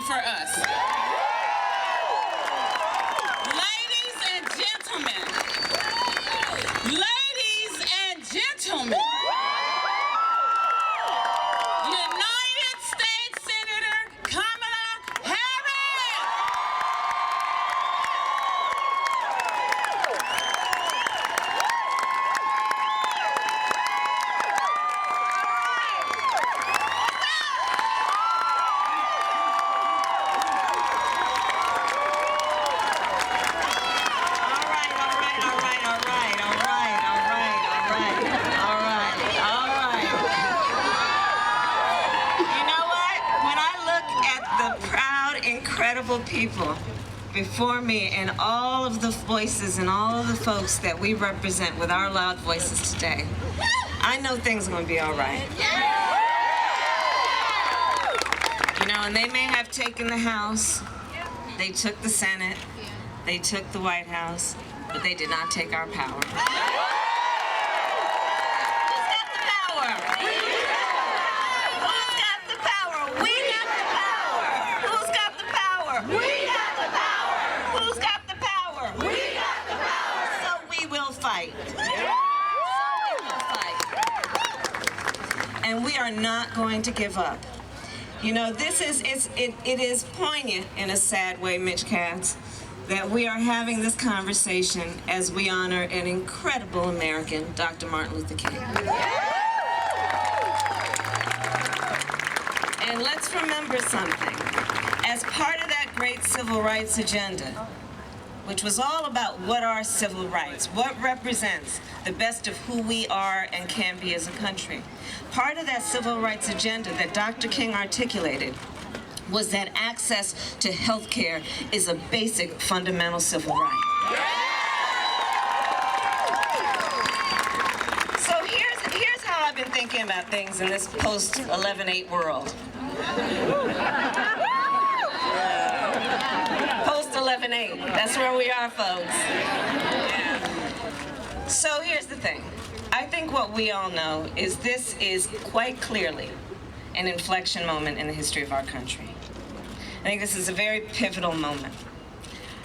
for us. Ladies and gentlemen, United States Senator Kamala Harris. Incredible people before me and all of the voices and all of the folks that we represent with our loud voices today, I know things are going to be all right. You know, and they may have taken the House, they took the Senate, they took the White House, but they did not take our power. Who's got the power? Who's got the power? We got the power. Who's got the power? We got the power. Who's got the power? We got the power. So we will fight. And we are not going to give up. You know, it is poignant in a sad way, Mitch Katz, that we are having this conversation as we honor an incredible American, Dr. Martin Luther King. And let's remember something. As part of that great civil rights agenda, which was all about what are civil rights, what represents the best of who we are and can be as a country, part of that civil rights agenda that Dr. King articulated was that access to health care is a basic fundamental civil right. So here's how I've been thinking about things in this post-11/8 world. Post-11/8, that's where we are, folks. So here's the thing. I think what we all know is this is quite clearly an inflection moment in the history of our country. I think this is a very pivotal moment.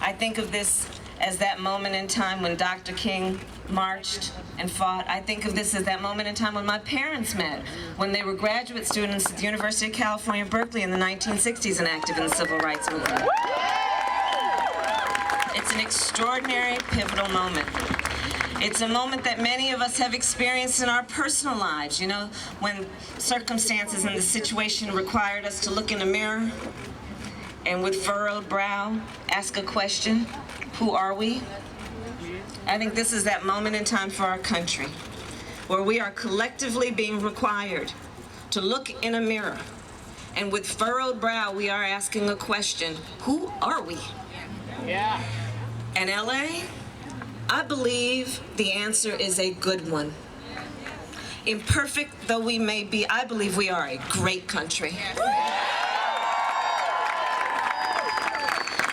I think of this as that moment in time when Dr. King marched and fought. I think of this as that moment in time when my parents met, when they were graduate students at the University of California, Berkeley in the 1960s and active in the civil rights movement. It's an extraordinary, pivotal moment. It's a moment that many of us have experienced in our personal lives, you know, when circumstances and the situation required us to look in a mirror and with furrowed brow, ask a question, who are we? I think this is that moment in time for our country, where we are collectively being required to look in a mirror, and with furrowed brow, we are asking a question, who are we? Yeah. And LA, I believe the answer is a good one. Imperfect though we may be, I believe we are a great country.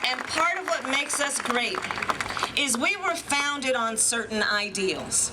And part of what makes us great is we were founded on certain ideals.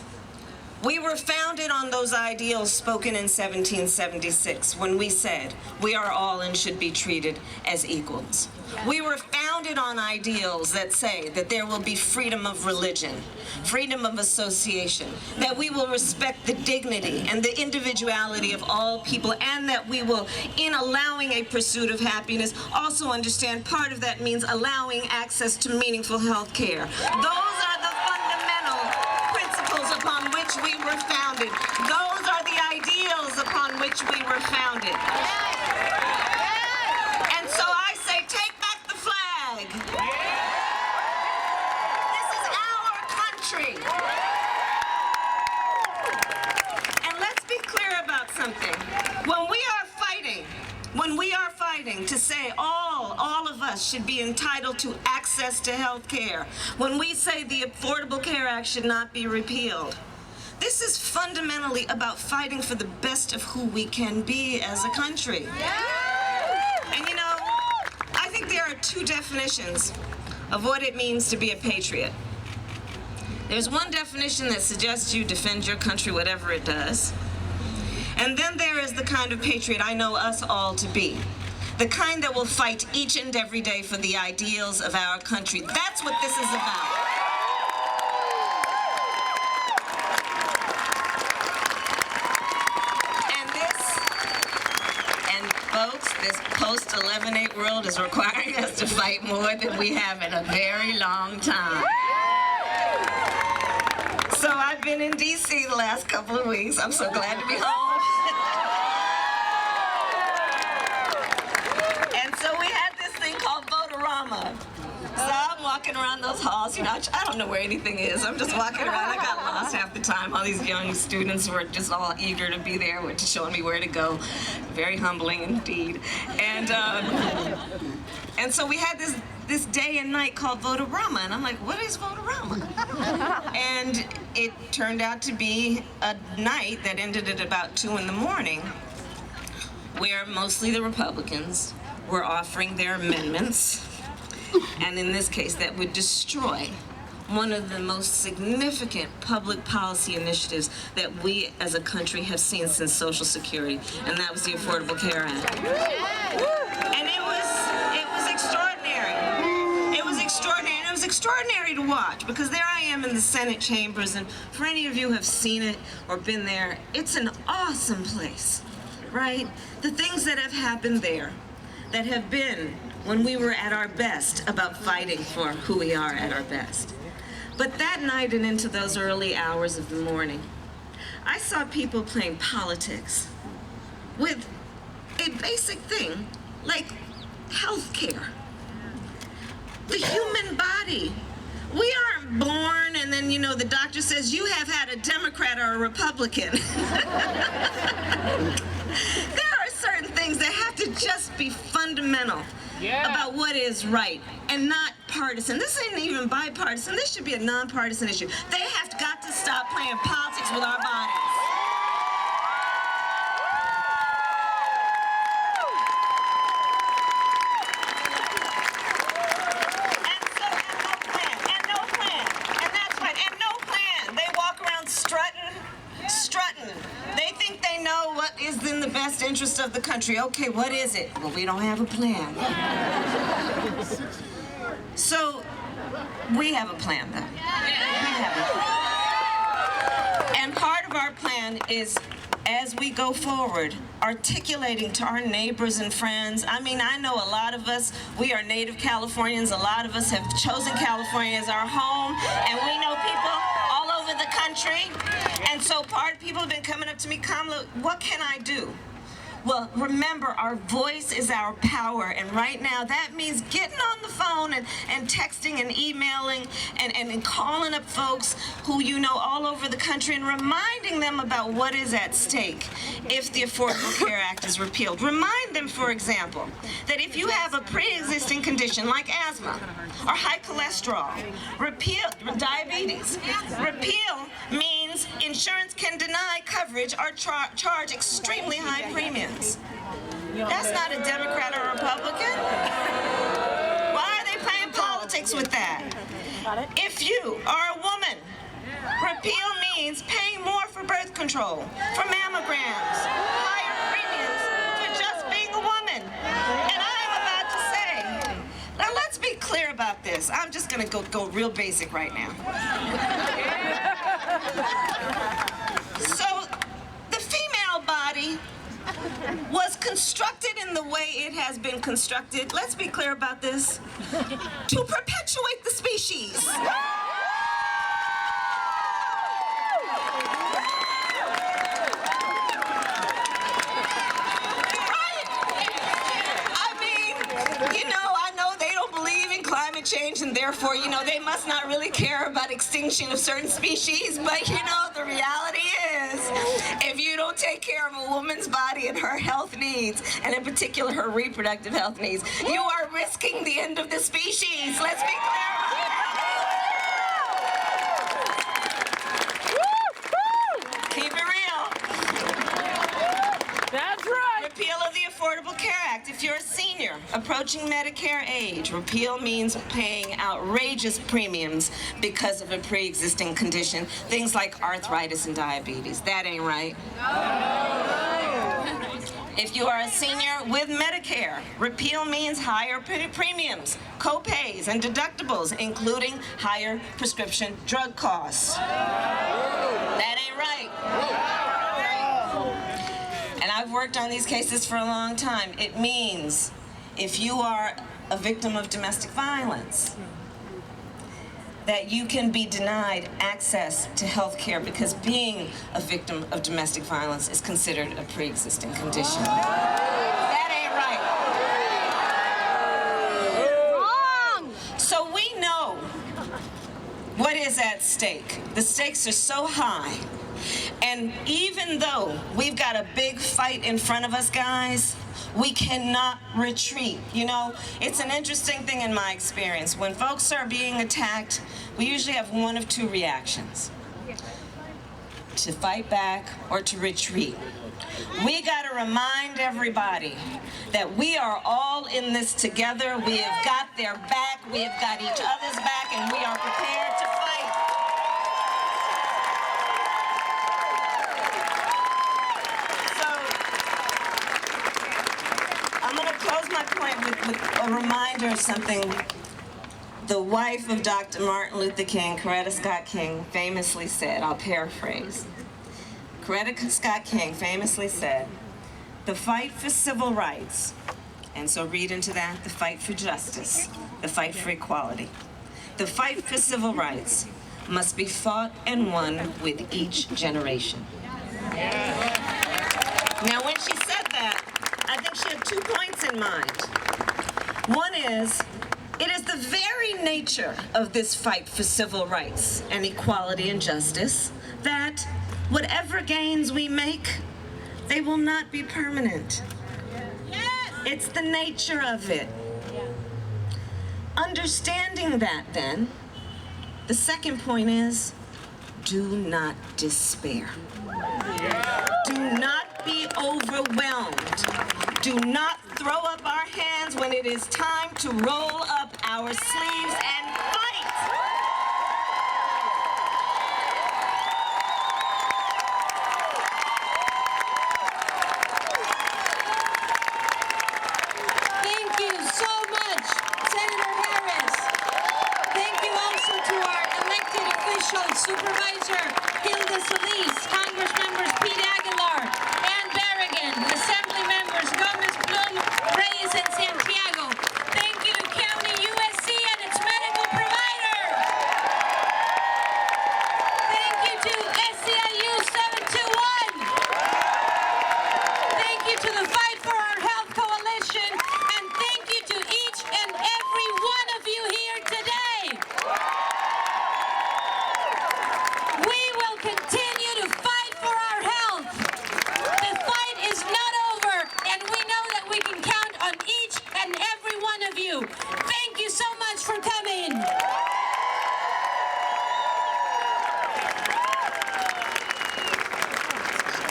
We were founded on those ideals spoken in 1776 when we said we are all and should be treated as equals. We were founded on ideals that say that there will be freedom of religion, freedom of association, that we will respect the dignity and the individuality of all people, and that we will, in allowing a pursuit of happiness, also understand part of that means allowing access to meaningful health care. Those are the fundamental principles upon which we were founded. Those are the ideals upon which we were founded. And so I say, take back the flag. This is our country. And let's be clear about something. When we are fighting to say all of us should be entitled to access to health care, when we say the Affordable Care Act should not be repealed, this is fundamentally about fighting for the best of who we can be as a country. And you know, I think there are two definitions of what it means to be a patriot. There's one definition that suggests you defend your country whatever it does. And then there is the kind of patriot I know us all to be. the kind that will fight each and every day for the ideals of our country. That's what this is about. Folks, this post-11/8 world is requiring us to fight more than we have in a very long time. So I've been in D.C. the last couple of weeks. I'm so glad to be home. And so we had this thing called Vote-A-Rama. So I'm walking around those halls, you know, I don't know where anything is. I'm just walking around. I got lost half the time. All these young students were just all eager to be there, were showing me where to go. Very humbling indeed. And so we had this day and night called Vote-A-Rama, and I'm like, what is Vote-A-Rama? And it turned out to be a night that ended at about 2 in the morning, where mostly the Republicans were offering their amendments, and in this case, that would destroy one of the most significant public policy initiatives that we as a country have seen since Social Security, and that was the Affordable Care Act. And it was extraordinary. It was extraordinary, and it was extraordinary to watch, because there I am in the Senate chambers, and for any of you who have seen it or been there, it's an awesome place, right? The things that have happened there, that have been when we were at our best about fighting for who we are at our best. But that night and into those early hours of the morning, I saw people playing politics with a basic thing like health care. The human body. We aren't born and then, you know, the doctor says you have had a Democrat or a Republican. There are certain things that have to just be fundamental about what is right and not partisan. This isn't even bipartisan. This should be a nonpartisan issue. They have got to stop playing politics with our bodies. And no plan. And that's right. And no plan. They walk around strutting. They think they know what is in the best interest of the country. Okay, what is it? Well, we don't have a plan. So, we have a plan, though. We have a plan. And part of our plan is, as we go forward, articulating to our neighbors and friends. I mean, I know a lot of us, we are native Californians. A lot of us have chosen California as our home, and we know people all over the country. And so people have been coming up to me, Kamala, what can I do? Well, remember, our voice is our power, and right now that means getting on the phone and texting and emailing and calling up folks who you know all over the country and reminding them about what is at stake if the Affordable Care Act is repealed. Remind them, for example, that if you have a pre-existing condition like asthma or high cholesterol, diabetes, repeal means insurance can deny coverage or charge extremely high premiums. That's not a Democrat or Republican. Why are they playing politics with that? If you are a woman, repeal means paying more for birth control, for mammograms, higher premiums for just being a woman. And I am about to say, now let's be clear about this. I'm just going to go real basic right now. So, the female body was constructed in the way it has been constructed, let's be clear about this, to perpetuate the species. Change, and therefore, you know, they must not really care about extinction of certain species, but you know, the reality is, if you don't take care of a woman's body and her health needs, and in particular her reproductive health needs, you are risking the end of the species. Let's be clear about that. Keep it real. That's right. Repeal of the Affordable Care Act. If you're a senior approaching Medicare age, repeal means paying outrageous premiums because of a pre-existing condition, things like arthritis and diabetes. That ain't right. If you are a senior with Medicare, repeal means higher premiums, co-pays, and deductibles, including higher prescription drug costs. That ain't right. And I've worked on these cases for a long time. It means if you are a victim of domestic violence, that you can be denied access to health care because being a victim of domestic violence is considered a pre-existing condition. That ain't right. Wrong! So we know what is at stake. The stakes are so high. And even though we've got a big fight in front of us, guys, we cannot retreat. You know, it's an interesting thing in my experience. When folks are being attacked, we usually have one of two reactions: to fight back or to retreat. We got to remind everybody that we are all in this together. We have got their back, we have got each other's back, and we are prepared to fight. I'm going to close my point with a reminder of something the wife of Dr. Martin Luther King, Coretta Scott King, famously said. I'll paraphrase. Coretta Scott King famously said, "The fight for civil rights," and so read into that, the fight for justice, the fight for equality, the fight for civil rights must be fought and won with each generation. Now, when she said that, I think she had 2 points in mind. One is, it is the very nature of this fight for civil rights and equality and justice that whatever gains we make, they will not be permanent. Yes. It's the nature of it. Understanding that, then, the second point is, do not despair. Do not be overwhelmed. Do not throw up our hands when it is time to roll up our sleeves and fight. Thank you so much, Senator Harris. Thank you also to our elected officials, Supervisor Hilda Solis, Congress members Pete Aguilar, Ann Berrigan, Assembly members Gomez Plum, Reyes,